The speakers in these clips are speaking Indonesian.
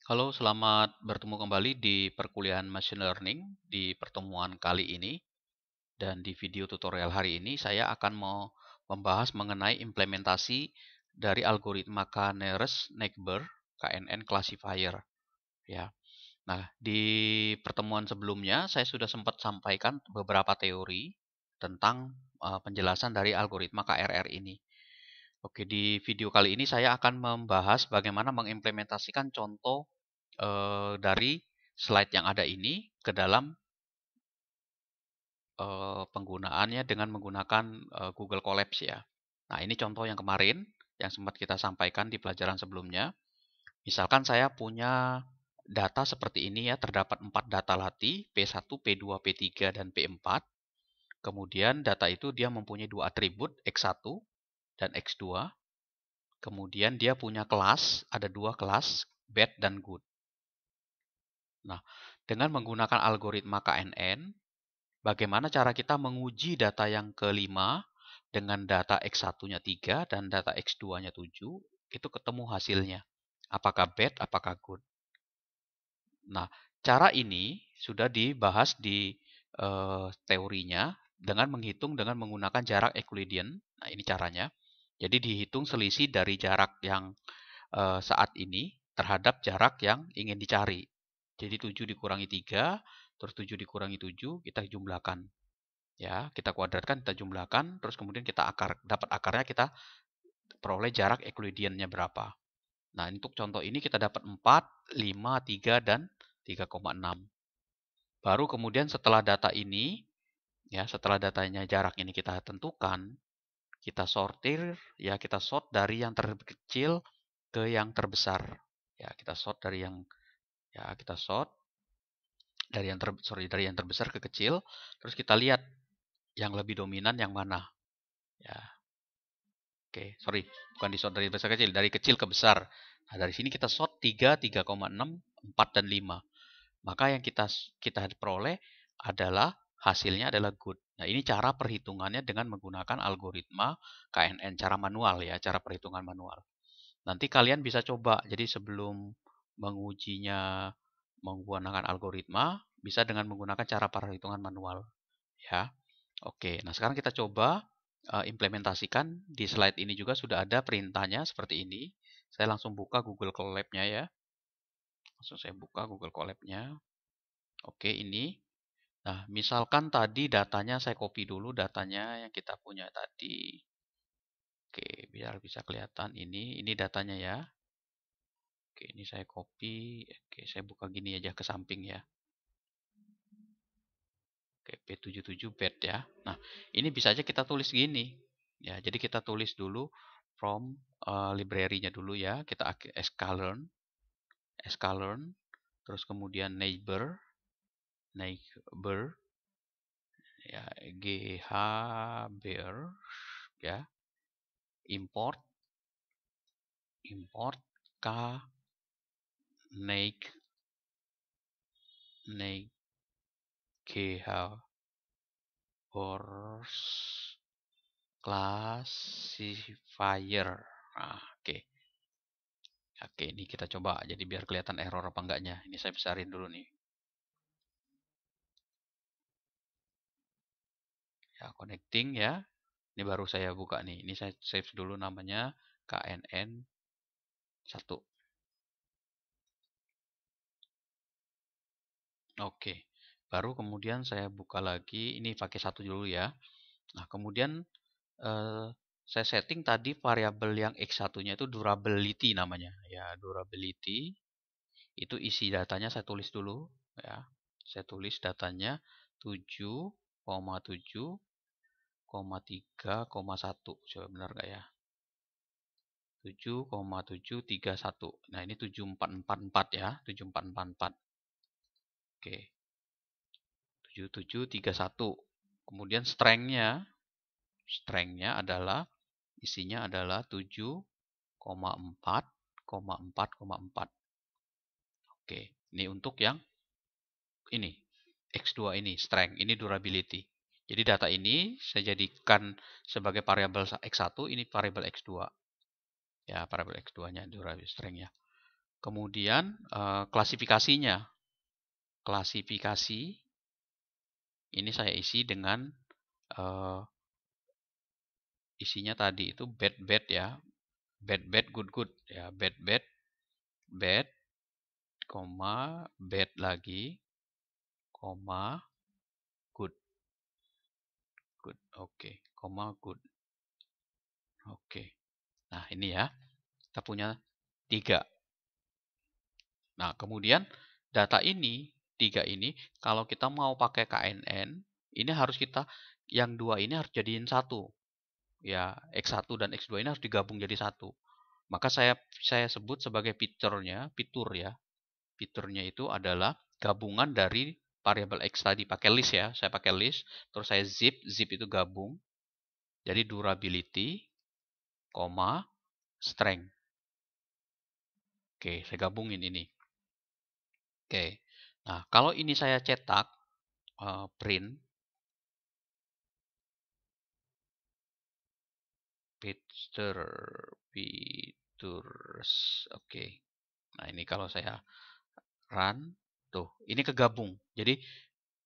Halo, selamat bertemu kembali di perkuliahan Machine Learning di pertemuan kali ini. Dan di video tutorial hari ini saya akan mau membahas mengenai implementasi dari algoritma K-nearest-neighbor KNN classifier. Ya. Nah, di pertemuan sebelumnya saya sudah sempat sampaikan beberapa teori tentang penjelasan dari algoritma KRR ini. Oke, di video kali ini saya akan membahas bagaimana mengimplementasikan contoh dari slide yang ada ini ke dalam penggunaannya dengan menggunakan Google Colabs ya. Nah, ini contoh yang kemarin yang sempat kita sampaikan di pelajaran sebelumnya. Misalkan saya punya data seperti ini ya, terdapat 4 data latih, P1, P2, P3, dan P4. Kemudian data itu dia mempunyai dua atribut, X1 dan X2. Kemudian dia punya kelas, ada dua kelas, bad dan good. Nah, dengan menggunakan algoritma KNN, bagaimana cara kita menguji data yang kelima dengan data X1-nya 3 dan data X2-nya 7, itu ketemu hasilnya. Apakah bad, apakah good. Nah, cara ini sudah dibahas di teorinya dengan menghitung dengan menggunakan jarak Euclidean. Nah, ini caranya. Jadi dihitung selisih dari jarak yang saat ini terhadap jarak yang ingin dicari. Jadi 7 dikurangi 3, terus 7 dikurangi 7, kita jumlahkan. Ya, kita kuadratkan, kita jumlahkan, terus kemudian kita dapat akarnya, kita peroleh jarak Euclidean-nya berapa. Nah, untuk contoh ini kita dapat 4, 5, 3, dan 3,6. Baru kemudian setelah data ini, ya, setelah datanya jarak ini kita tentukan, kita sortir, ya, kita sort dari yang terkecil ke yang terbesar. Ya, kita sort dari yang kita sort dari yang dari yang terbesar ke kecil, terus kita lihat yang lebih dominan yang mana. Ya, oke, sorry, bukan di sort dari besar ke kecil, dari kecil ke besar. Nah, dari sini kita sort 3, 3,6, 4 dan 5. Maka yang kita peroleh adalah hasilnya adalah good. Nah, ini cara perhitungannya dengan menggunakan algoritma KNN, cara manual ya, cara perhitungan manual. Nanti kalian bisa coba. Jadi sebelum mengujinya menggunakan algoritma, bisa dengan menggunakan cara perhitungan manual. Ya, oke. Nah, sekarang kita coba implementasikan. Di slide ini juga sudah ada perintahnya seperti ini. Saya langsung buka Google Colab-nya ya. Langsung saya buka Google Colab-nya. Oke, ini. Nah, misalkan tadi datanya saya copy dulu datanya yang kita punya tadi. Oke, biar bisa kelihatan ini datanya ya. Oke, ini saya copy. Oke, saya buka gini aja ke samping ya. Oke, P77 bed ya. Nah, ini bisa aja kita tulis gini. Ya, jadi kita tulis dulu from library-nya dulu ya. Kita sklearn, terus kemudian neighbor ya, gbr ya, import k horse classifier. Nah, oke. Oke, ini kita coba jadi biar kelihatan error apa enggaknya. Ini saya besarin dulu nih. Ya, connecting ya. Ini baru saya buka nih. Ini saya save dulu namanya KNN 1. Oke. Baru kemudian saya buka lagi. Ini pakai 1 dulu ya. Nah, kemudian saya setting tadi variabel yang X1-nya itu durability namanya. Ya, durability. Itu isi datanya saya tulis dulu ya. Saya tulis datanya 7,7,3,1. Coba benar nggak ya? 7,731. Nah, ini 7444 ya. 7444. Oke. 7731. Kemudian strength-nya adalah isinya adalah 7,4,4,4. Oke. Ini untuk yang ini X2 ini strength, ini durability. Jadi data ini saya jadikan sebagai variabel X1, ini variabel X2. Ya, variabel X2-nya durability strength-nya. Kemudian klasifikasinya. Klasifikasi ini saya isi dengan isinya tadi itu bad bad ya. Bad bad good good ya. Bad bad bad, koma bad lagi, koma good good. Oke, koma good. Oke. Nah, ini ya. Kita punya 3. Nah, kemudian data ini, 3 ini, kalau kita mau pakai KNN, ini harus kita, yang 2 ini harus jadiin 1. Ya, X1 dan X2 ini harus digabung jadi 1. Maka saya sebut sebagai fiturnya, fitur ya. Fiturnya itu adalah gabungan dari variabel X tadi, pakai list ya. Saya pakai list, terus saya zip itu gabung. Jadi durability, strength. Oke, saya gabungin ini. Oke. Nah, kalau ini saya cetak, print, features. Oke. Nah, ini kalau saya run, tuh, ini kegabung. Jadi,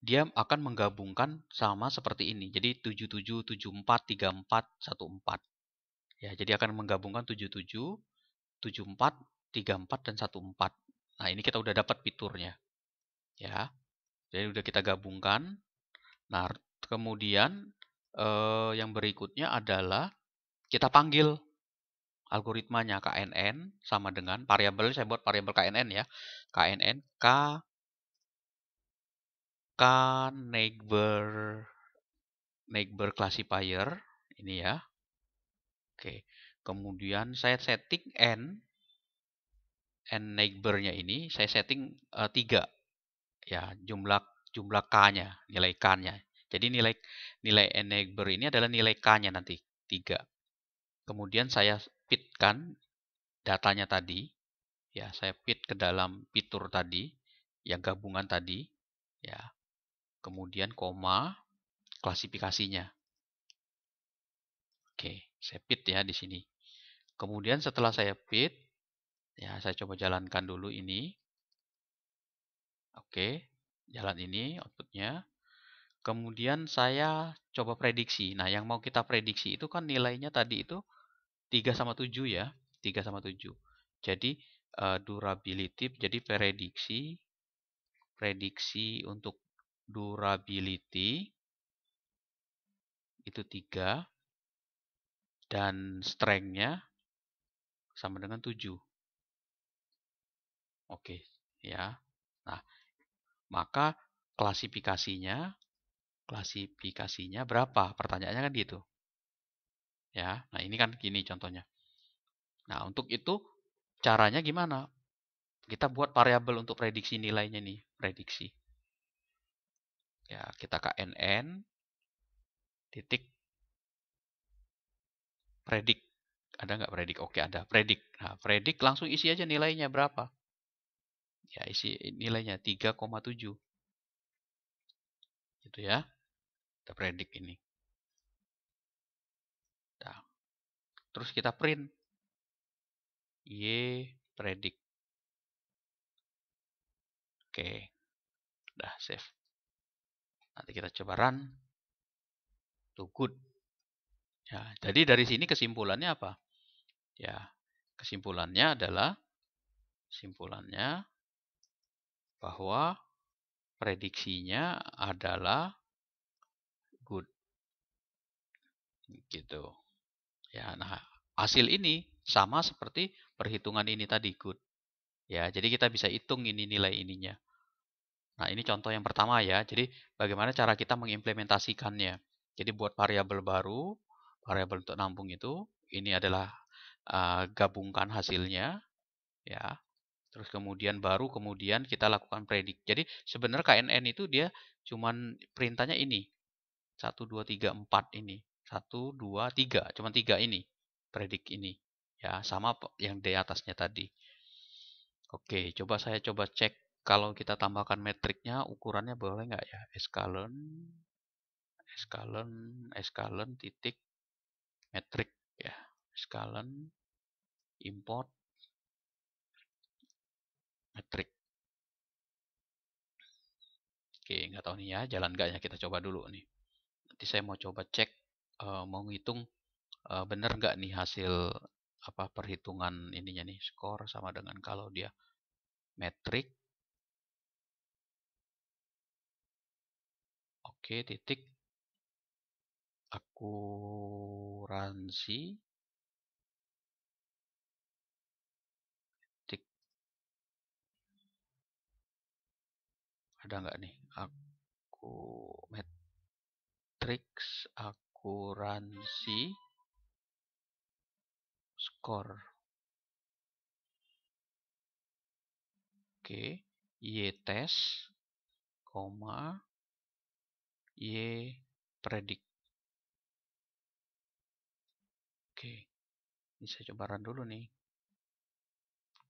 dia akan menggabungkan sama seperti ini. Jadi, 77, 74, 34, 14. Ya, jadi akan menggabungkan 77, 74, 34, dan 14. Nah, ini kita udah dapat fiturnya. Ya, jadi udah kita gabungkan. Nah, kemudian yang berikutnya adalah kita panggil algoritmanya KNN sama dengan variabel, saya buat variabel KNN ya. KNN K neighbor classifier ini ya. Oke. Kemudian saya setting n neighbor-nya ini saya setting 3 ya, jumlah k-nya, nilai k-nya. Jadi nilai n neighbor ini adalah nilai k-nya nanti 3. Kemudian saya fitkan datanya tadi. Ya, saya fit ke dalam fitur tadi, yang gabungan tadi, ya. Kemudian koma klasifikasinya. Oke, saya fit ya di sini. Kemudian setelah saya fit, ya saya coba jalankan dulu ini. Oke, jalan ini outputnya. Kemudian saya coba prediksi. Nah, yang mau kita prediksi itu kan nilainya tadi itu 3 sama 7 ya. 3 sama 7. Jadi durability, jadi prediksi untuk durability itu 3 dan strength-nya sama dengan 7. Oke, ya. Nah, maka klasifikasinya berapa? Pertanyaannya kan gitu. Ya. Nah, ini kan gini contohnya. Nah, untuk itu caranya gimana? Kita buat variabel untuk prediksi nilainya nih, prediksi. Ya, kita KNN titik predik. Ada nggak predik? Oke, ada predik. Nah, predik langsung isi aja nilainya berapa. Ya, isi nilainya 3,7. Gitu ya. Kita predik ini. Nah, terus kita print. Y predik. Oke. Udah save. Nanti kita coba run. Tuh good. Ya, jadi dari sini kesimpulannya apa? Ya, kesimpulannya bahwa prediksinya adalah good. Gitu. Ya, nah, hasil ini sama seperti perhitungan ini tadi good. Ya, jadi kita bisa hitung ini nilai ininya. Nah, ini contoh yang pertama ya. Jadi, bagaimana cara kita mengimplementasikannya. Jadi, buat variabel baru, variabel untuk nampung itu, ini adalah gabungkan hasilnya, ya. Terus kemudian kita lakukan predik. Jadi, sebenarnya KNN itu dia cuman perintahnya ini. 1, 2, 3, 4 ini. 1, 2, 3. Cuman 3 ini. Predik ini. Ya, sama yang di atasnya tadi. Oke, saya coba cek kalau kita tambahkan metriknya, ukurannya boleh nggak ya? Escalon, titik, metrik ya. Escalon, import, Oke, nggak tahu nih ya, jalan nggaknya kita coba dulu nih. Nanti saya mau coba cek, mau ngitung bener nggak nih hasil apa perhitungan ininya nih, skor sama dengan kalau dia metrik. Oke, titik akuransi titik ada nggak nih aku matriks akuransi skor. Oke, y test koma y predik. Oke, ini saya coba run dulu nih.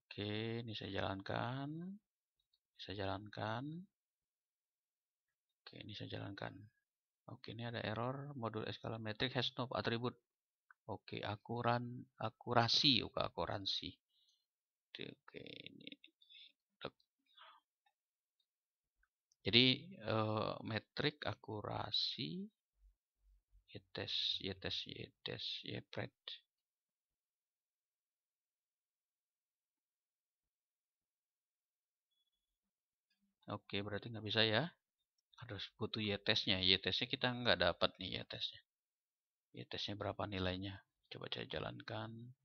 Oke, ini saya jalankan. Saya jalankan. Oke, ini saya jalankan. Oke, ini ada error modul skala metrik has no attribute. Oke, akurasi, oke, akuransi. Oke, ini. Jadi metrik akurasi y-pred. Oke, berarti nggak bisa ya. Harus butuh y-testnya. Y-testnya kita nggak dapat nih y-testnya. Y-testnya berapa nilainya? Coba saya jalankan.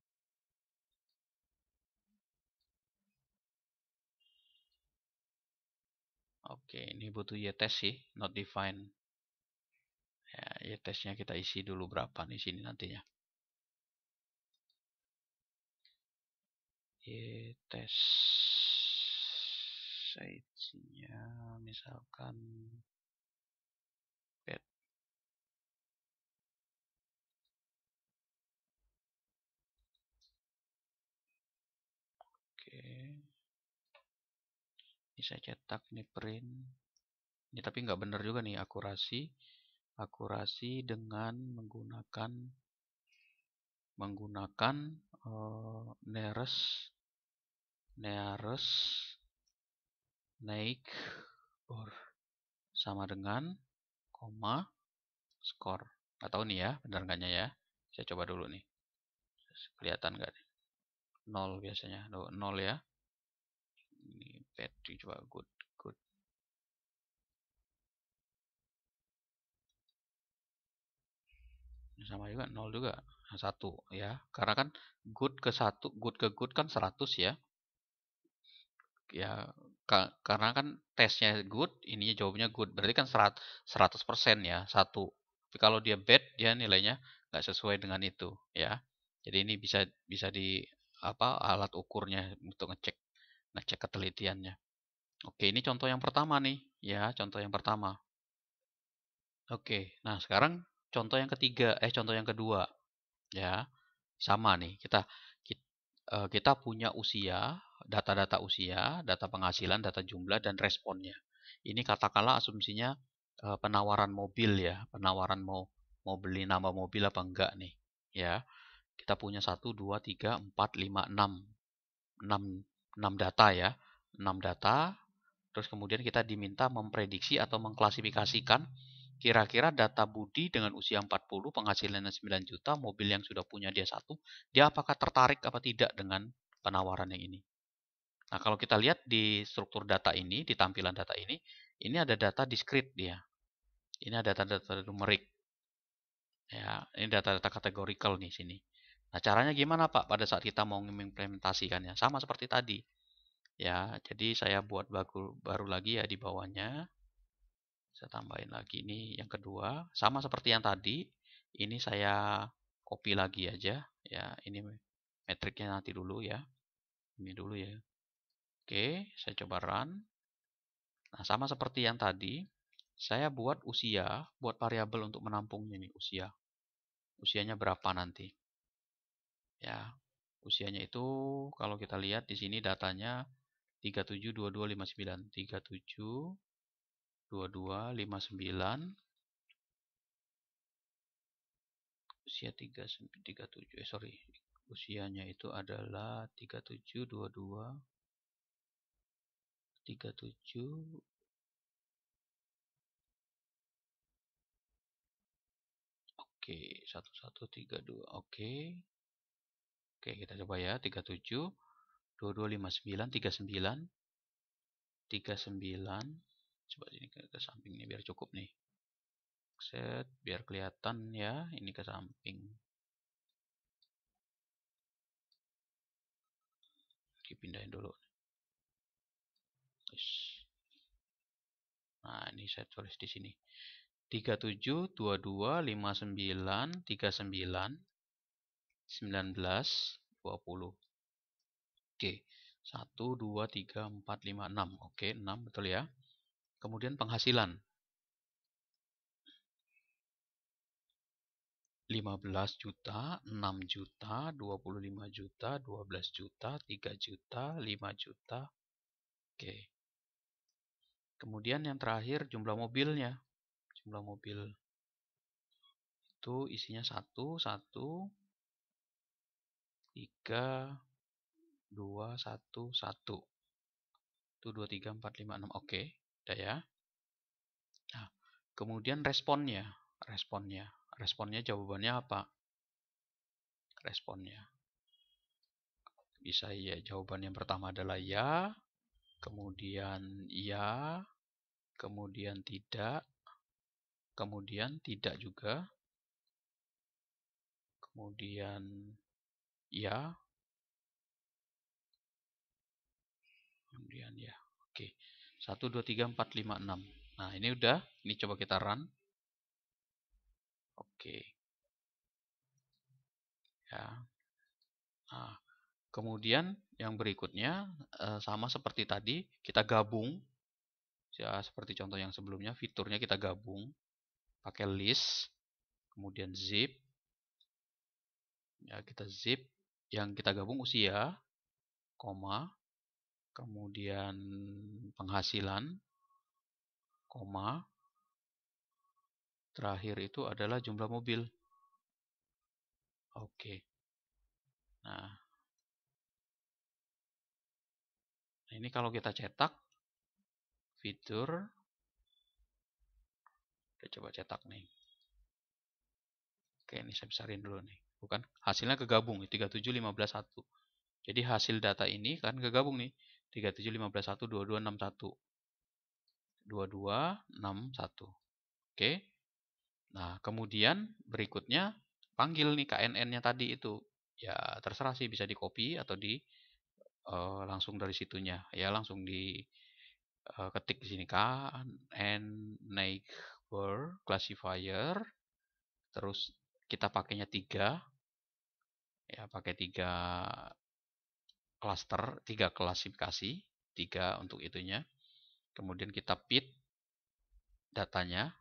Oke, ini butuh y-test sih, not defined. Ya, y-testnya kita isi dulu berapa nih sini nantinya. Y-test saya isinya misalkan bed. Oke, ini saya cetak nih print. Ini tapi nggak benar juga nih akurasi dengan menggunakan nearest neighbor sama dengan koma skor. Nggak tahu nih ya, benar nggaknya ya. Saya coba dulu nih. Kelihatan nggak nih? 0 biasanya. 0 ya. Ini bad, coba good. Ini sama juga 0 juga. 1 ya. Karena kan good ke 1, good ke good kan 100 ya. Ya, karena kan tesnya good, ininya jawabnya good. Berarti kan 100% ya, 1. Tapi kalau dia bad, dia nilainya nggak sesuai dengan itu ya. Jadi ini bisa bisa di apa alat ukurnya untuk ngecek ketelitiannya. Oke, ini contoh yang pertama nih ya, contoh yang pertama. Oke, nah sekarang contoh yang kedua ya. Sama nih, kita punya usia, data-data usia, data penghasilan, data jumlah, dan responnya. Ini katakanlah asumsinya penawaran mobil ya, penawaran mau beli nama mobil apa enggak nih. Ya, kita punya 1, 2, 3, 4, 5, 6 data ya. 6 data, terus kemudian kita diminta memprediksi atau mengklasifikasikan kira-kira data Budi dengan usia 40, penghasilannya 9 juta, mobil yang sudah punya dia 1, dia apakah tertarik apa tidak dengan penawaran yang ini. Nah, kalau kita lihat di struktur data ini, di tampilan data ini ada data discrete dia. Ini ada data-data numerik. Ya, ini data-data kategorikal nih sini. Nah, caranya gimana Pak pada saat kita mau mengimplementasikannya? Sama seperti tadi. Ya, jadi saya buat baru lagi ya di bawahnya. Saya tambahin lagi ini yang kedua, sama seperti yang tadi. Ini saya copy lagi aja ya. Ini metriknya nanti dulu ya. Ini dulu ya. Oke, saya coba run. Nah, sama seperti yang tadi, saya buat usia, buat variabel untuk menampungnya nih usia. Usianya berapa nanti? Ya, usianya itu kalau kita lihat di sini datanya 372259, 372259, usia 37, sorry, usianya itu adalah 3722, 37, Oke, 1132. Oke. Oke, kita coba ya. 37, 2259, 39, 39. Coba ini ke samping nih biar cukup nih. Set, biar kelihatan ya. Ini ke samping. Dipindahin dulu. Nah, ini saya tulis di sini. 37, 22, 59, 39, 19, 20. Oke. 1, 2, 3, 4, 5, 6. Oke, 6 betul ya. Kemudian penghasilan. 15 juta, 6 juta, 25 juta, 12 juta, 3 juta, 5 juta. Oke. Kemudian yang terakhir jumlah mobilnya. Jumlah mobil itu isinya 1, 1, 3, 2, 1, 1. Itu 2, 3, 4, 5, 6. Oke, udah ya. Nah, kemudian responnya. Responnya jawabannya apa? Responnya. Bisa ya, jawaban yang pertama adalah ya, kemudian ya, kemudian tidak juga, kemudian ya, kemudian ya. Oke. 1, 2, 3, 4, 5, 6. Nah, ini udah. Ini coba kita run. Oke. Ya. Nah, kemudian yang berikutnya sama seperti tadi, kita gabung. Ya, seperti contoh yang sebelumnya, fiturnya kita gabung pakai list, kemudian zip. Ya, kita zip yang kita gabung usia, koma, kemudian penghasilan, koma, terakhir itu adalah jumlah mobil. Oke. Nah, ini kalau kita cetak fitur, kita coba cetak nih. Oke, ini saya besarin dulu nih. Bukan, hasilnya kegabung 37, 15, 1. Jadi hasil data ini kan kegabung nih. 37, 15, 1, 22, 6, 1. 22, 6, 1. Oke. Nah, kemudian berikutnya panggil nih KNN-nya tadi itu. Ya, terserah sih bisa di copy atau di langsung dari situnya. Ya, langsung di ketik di sini KNN neighbor classifier. Terus kita pakainya 3. Ya, pakai 3 cluster, 3 klasifikasi, 3 untuk itunya. Kemudian kita pit datanya,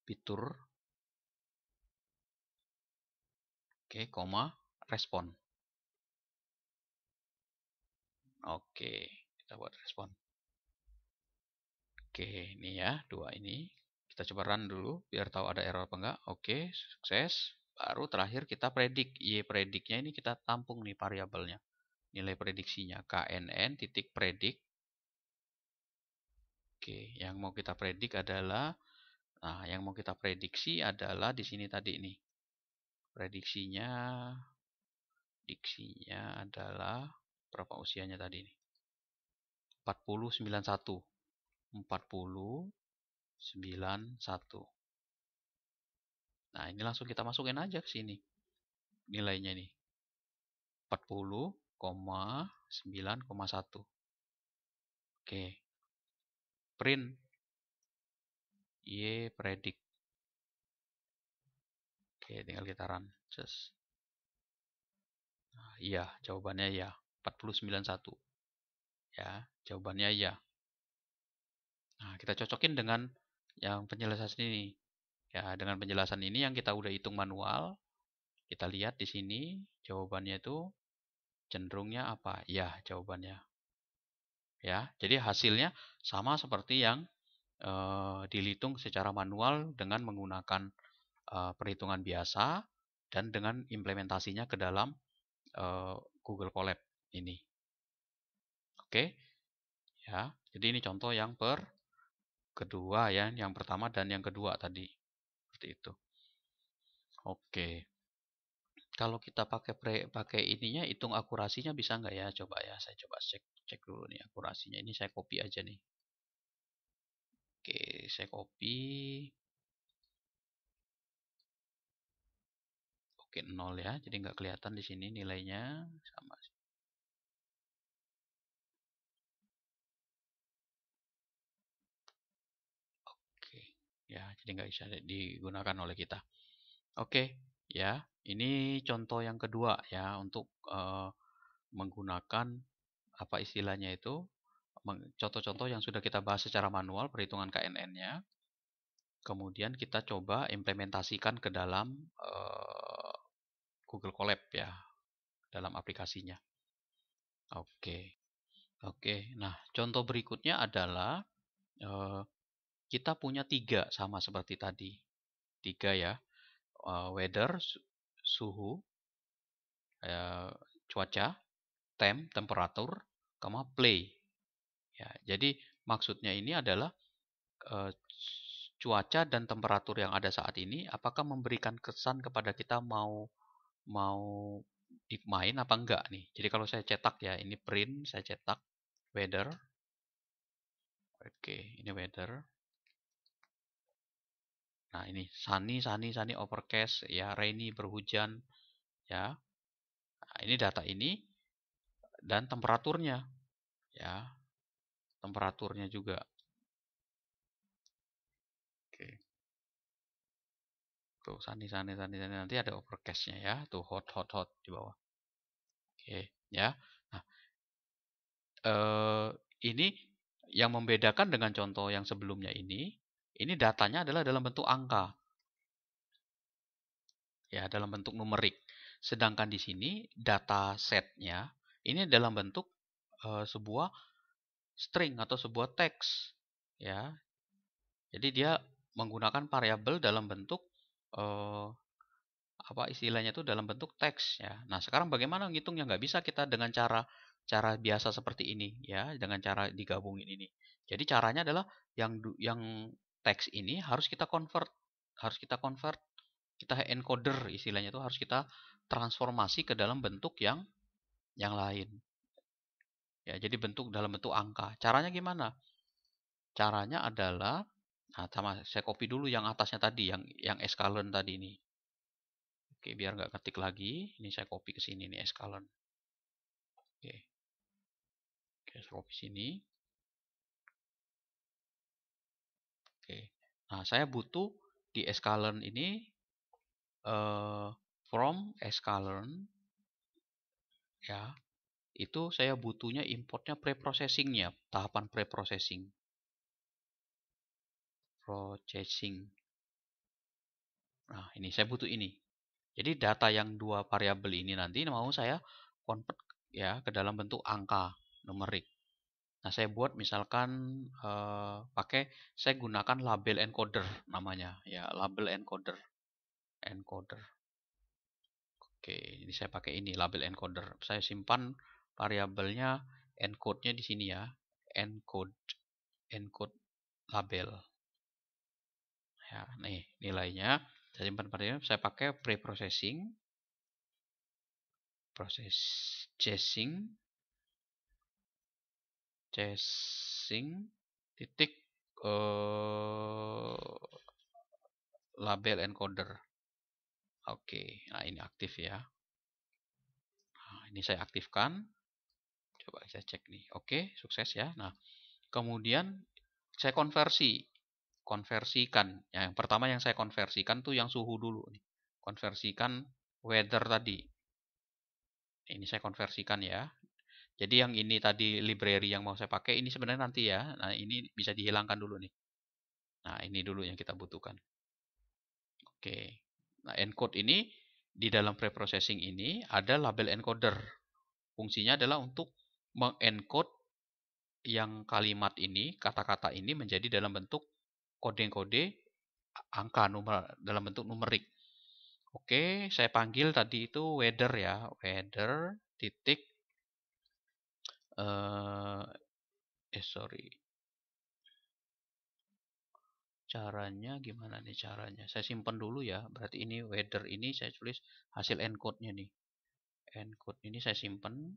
fitur, oke, koma, respon. Oke, kita buat respon. Oke, ini ya, 2 ini. Kita coba run dulu, biar tahu ada error apa enggak. Oke, sukses. Baru terakhir kita predik. Y-prediknya ini kita tampung nih variabelnya. Nilai prediksinya, KNN titik predik. Oke, yang mau kita predik adalah, nah, yang mau kita prediksi adalah di sini tadi nih. Prediksinya adalah berapa usianya tadi nih? 4091. 4091. Nah, ini langsung kita masukin aja ke sini. Nilainya nih. 40,9,1. Oke. Print Y predict. Oke, tinggal kita run. Nah, iya, jawabannya ya. 4091. Ya, jawabannya ya. Nah, kita cocokin dengan yang penjelasan ini. Ya, dengan penjelasan ini yang kita udah hitung manual, kita lihat di sini jawabannya itu cenderungnya apa? Ya, jawabannya. Ya, jadi hasilnya sama seperti yang dihitung secara manual dengan menggunakan perhitungan biasa dan dengan implementasinya ke dalam Google Colab ini. Oke, ya. Jadi ini contoh yang kedua ya, yang pertama dan yang kedua tadi. Seperti itu. Oke. Kalau kita pakai ininya, hitung akurasinya bisa nggak ya? Coba ya, saya coba cek dulu nih akurasinya. Ini saya copy aja nih. Oke, saya copy. Oke, 0 ya. Jadi nggak kelihatan di sini nilainya sama. Oke, ya. Jadi nggak bisa digunakan oleh kita. Oke, ya. Ini contoh yang kedua ya untuk menggunakan apa istilahnya itu, contoh-contoh yang sudah kita bahas secara manual perhitungan KNN-nya. Kemudian kita coba implementasikan ke dalam Google Colab ya, dalam aplikasinya. Oke, oke. Nah, contoh berikutnya adalah eh, kita punya 3 sama seperti tadi. 3 ya, weather, suhu, cuaca, temperatur, sama play. Ya, jadi maksudnya ini adalah eh, cuaca dan temperatur yang ada saat ini apakah memberikan kesan kepada kita mau mau main apa enggak nih. Jadi kalau saya cetak ya, ini print, saya cetak weather. Oke, ini weather. Nah, ini sunny, overcast, ya, rainy, berhujan, ya. Nah, ini data ini dan temperaturnya, ya. Temperaturnya juga. Oke. Tuh, sunny. Nanti ada overcastnya ya. Tuh, hot di bawah. Oke, ya. Nah, ini yang membedakan dengan contoh yang sebelumnya ini datanya adalah dalam bentuk angka. Ya, dalam bentuk numerik. Sedangkan di sini data setnya ini dalam bentuk sebuah string atau sebuah teks. Ya, jadi dia menggunakan variabel dalam bentuk eh, apa istilahnya itu dalam bentuk teks ya. Nah, sekarang bagaimana ngitungnya? Nggak bisa kita dengan cara cara biasa seperti ini ya, dengan cara digabungin ini. Jadi caranya adalah yang teks ini harus kita convert, kita encoder istilahnya itu harus kita transformasi ke dalam bentuk yang lain. Ya, jadi dalam bentuk angka. Caranya gimana? Caranya adalah nah, sama saya copy dulu yang atasnya tadi, yang escalon tadi ini. Oke, biar nggak ketik lagi. Ini saya copy ke sini nih escalon. Oke, oke, saya copy sini. Oke. Nah, saya butuh di escalon ini from escalon ya. Itu saya butuhnya importnya preprocessingnya, tahapan preprocessing. Processing. Nah, ini saya butuh ini. Jadi data yang dua variabel ini nanti mau saya convert ya ke dalam bentuk angka numerik. Nah, saya buat misalkan saya gunakan label encoder namanya ya, label encoder. Encoder. Oke, ini saya pakai ini label encoder. Saya simpan variabelnya encode-nya di sini ya. Encode encode label. Ya, nih nilainya saya simpan variabel, saya pakai preprocessing, chasing titik label encoder. Oke, nah ini aktif ya. Nah, ini saya aktifkan. Coba saya cek nih. Oke, sukses ya. Nah, kemudian saya konversikan. Ya, yang pertama yang saya konversikan tuh yang suhu dulu nih. Konversikan weather tadi. Ini saya konversikan ya. Jadi yang ini tadi library yang mau saya pakai ini sebenarnya nanti ya. Nah, ini bisa dihilangkan dulu nih. Nah, ini dulu yang kita butuhkan. Oke. Nah, encode ini di dalam preprocessing ini ada label encoder. Fungsinya adalah untuk mengencode yang kalimat ini, kata-kata ini menjadi dalam bentuk kode-kode angka dalam bentuk numerik. Oke, saya panggil tadi itu weather ya, weather titik sorry, Caranya gimana nih caranya? Saya simpan dulu ya. Berarti ini weather ini saya tulis hasil encode-nya nih. Encode ini saya simpan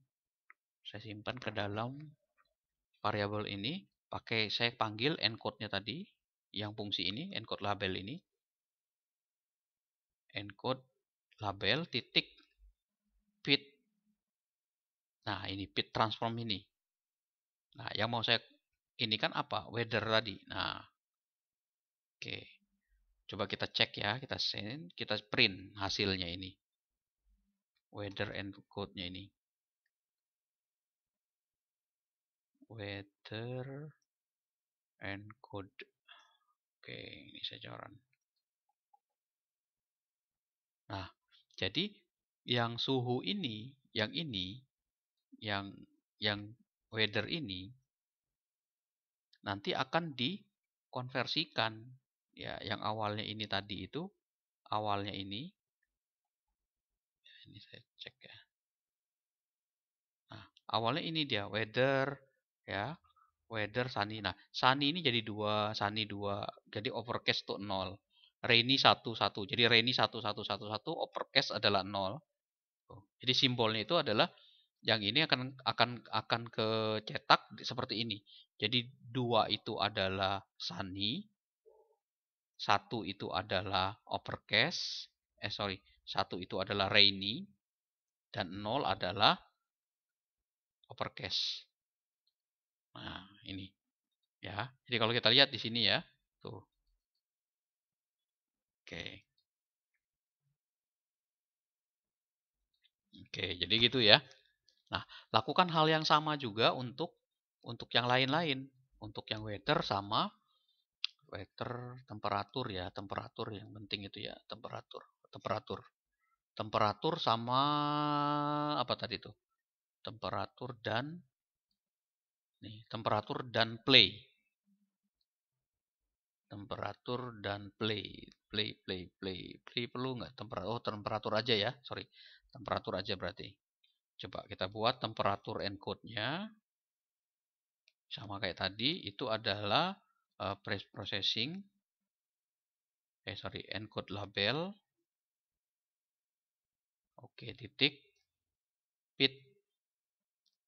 ke dalam variabel ini. Saya panggil encode-nya tadi, yang fungsi ini, encode label ini. Encode label titik fit. Nah, ini fit transform ini. Nah, yang mau saya ini kan apa? Weather tadi. Nah, oke. Coba kita cek ya, kita send, kita print hasilnya ini. Weather encode-nya ini. Weather encode. Oke, ini saya coran. Nah, jadi yang suhu ini, yang yang weather ini nanti akan dikonversikan ya, yang awalnya ini tadi itu awalnya ini saya cek ya. Nah, awalnya ini dia weather ya, weather sunny. Nah, sunny ini jadi 2, sunny 2, jadi overcast tuh 0. Rainy 1 1. Jadi rainy 1 1 1 1, overcast adalah 0. Jadi simbolnya itu adalah yang ini akan kecetak seperti ini. Jadi 2 itu adalah sunny, 1 itu adalah overcast, 1 itu adalah rainy, dan 0 adalah overcast. Nah, ini ya. Jadi kalau kita lihat di sini ya, tuh. Oke. Oke, jadi gitu ya. Nah, lakukan hal yang sama juga untuk yang lain-lain. Untuk yang weather sama weather temperatur ya, temperatur yang penting itu ya, temperatur. Temperatur. Temperatur sama apa tadi tuh? Temperatur dan temperatur dan play. Temperatur dan play. Play perlu nggak? Temperatur aja ya. Sorry. Temperatur aja berarti. Coba kita buat temperatur encode-nya. Sama kayak tadi. Itu adalah processing. Encode label. Oke, titik. Fit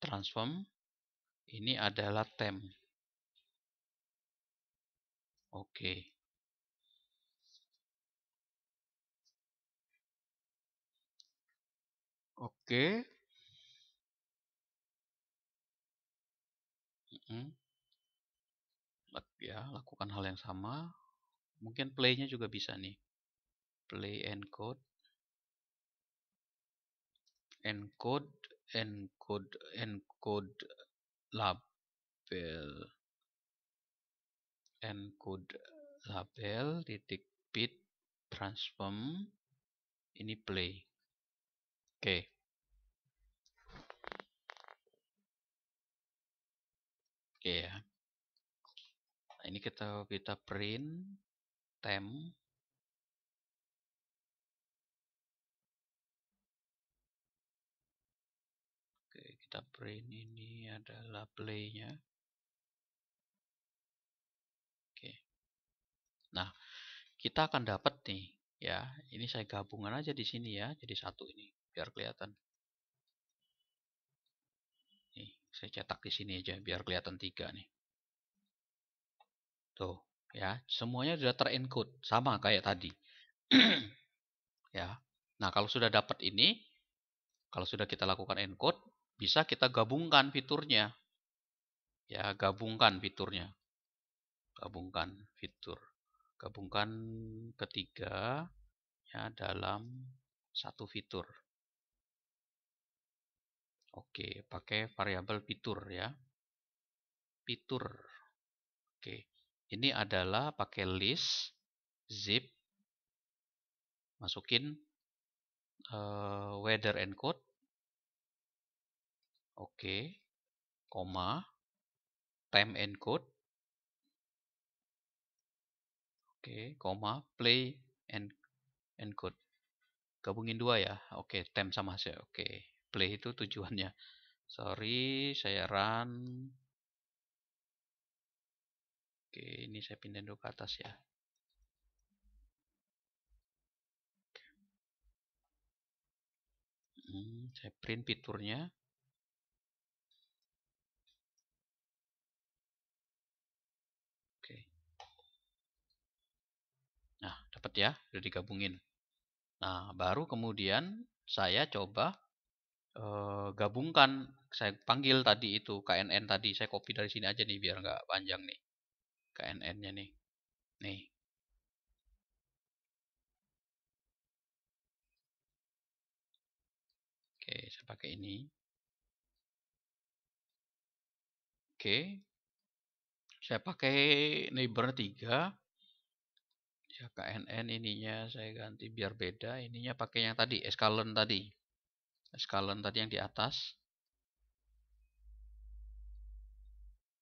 transform. Ini adalah temp. Oke. Oke. Ya, lakukan hal yang sama. Mungkin play-nya juga bisa nih. Play encode. Encode. Encode label. Encode label titik bit transform. Ini play. Oke. Oke ya. Nah, ini kita print temp. Oke, kita print ini adalah play-nya. Oke. Nah, kita akan dapat nih ya. Ini saya gabungan aja di sini ya, jadi satu ini biar kelihatan. Nih, saya cetak di sini aja biar kelihatan 3 nih. Tuh, ya. Semuanya sudah terencode sama kayak tadi. Ya. Nah, kalau sudah dapat ini, kalau sudah kita lakukan encode, bisa kita gabungkan fiturnya. Ya, gabungkan fiturnya. Gabungkan fitur. Gabungkan ketiga ya dalam satu fitur. Oke, pakai variabel fitur ya. Fitur. Oke. Ini adalah pakai list zip, masukin weather encode. Oke. Koma. Time encode. Oke, koma play encode. Gabungin 2 ya. Oke, time sama hasil. Oke. Play itu tujuannya. Sorry, saya run. Oke, ini saya pindahin dulu ke atas ya. Saya print fiturnya. Oke. Nah, dapat ya, udah digabungin. Nah, baru kemudian saya coba gabungkan. Saya panggil tadi itu KNN tadi. Saya copy dari sini aja nih biar nggak panjang nih. KNN-nya nih. Nih. Oke, saya pakai ini. Oke. Saya pakai neighbor 3. Ya, KNN ininya saya ganti biar beda. Ininya pakai yang tadi, escalon tadi. Escalon tadi yang di atas.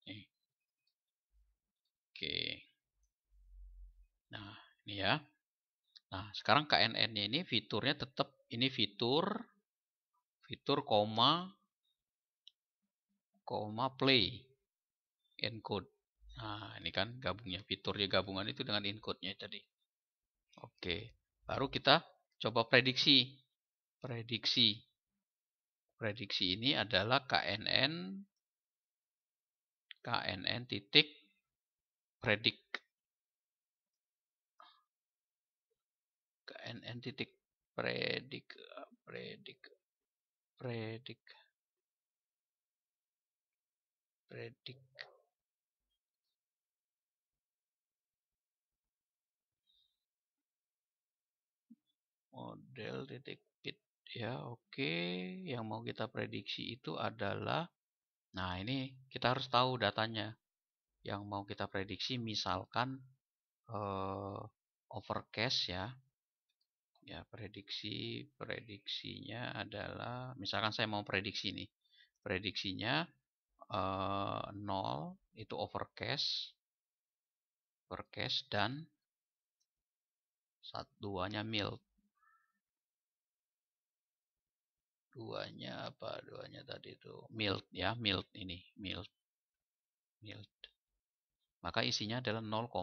Nih. Oke. Nah, ini ya. Nah, sekarang KNN-nya ini fiturnya tetap ini fitur koma play encode. Nah, ini kan gabungnya fiturnya gabungan itu dengan encode-nya tadi. Oke. Baru kita coba prediksi. Prediksi ini adalah KNN titik predict. KNN titik predict model titik bit ya. Oke, yang mau kita prediksi itu adalah, nah ini kita harus tahu datanya yang mau kita prediksi. Misalkan overcast ya. Ya, prediksinya adalah, misalkan saya mau prediksi nih, prediksinya 0 itu overcast dan 2-nya mild. Duanya apa? Duanya tadi itu mild ya, mild ini, mild. Maka isinya adalah 0,2.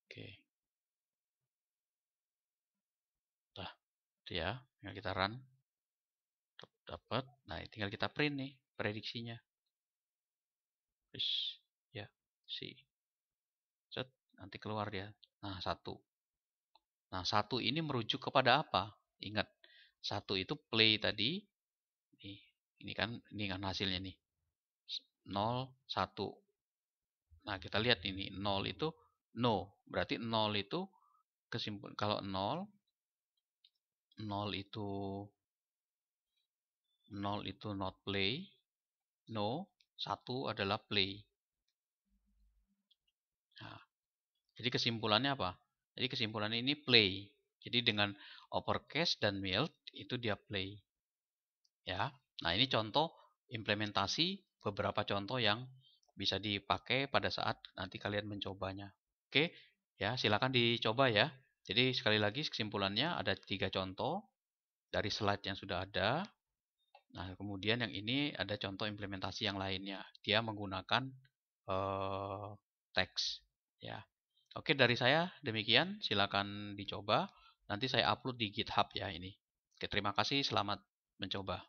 Oke. Nah, itu ya, tinggal kita run. Dapat. Nah, tinggal kita print nih prediksinya. Terus ya, set, nanti keluar dia. Nah, 1. Nah, 1 ini merujuk kepada apa? Ingat, 1 itu play tadi. Nih, ini kan hasilnya nih. 0, 1. Nah, kita lihat ini 0 itu no. Berarti 0 itu kesimpulan. Kalau 0 itu not play. No, 1 adalah play. Nah, jadi kesimpulannya apa? Jadi kesimpulannya ini play. Jadi dengan overcast dan mild itu dia play. Ya. Nah, ini contoh implementasi, beberapa contoh yang bisa dipakai pada saat nanti kalian mencobanya. Oke, ya silakan dicoba ya. Jadi sekali lagi kesimpulannya ada 3 contoh dari slide yang sudah ada. Nah, kemudian yang ini ada contoh implementasi yang lainnya. Dia menggunakan teks. Ya. Oke, dari saya demikian. Silakan dicoba. Nanti saya upload di GitHub ya ini. Oke, terima kasih. Selamat mencoba.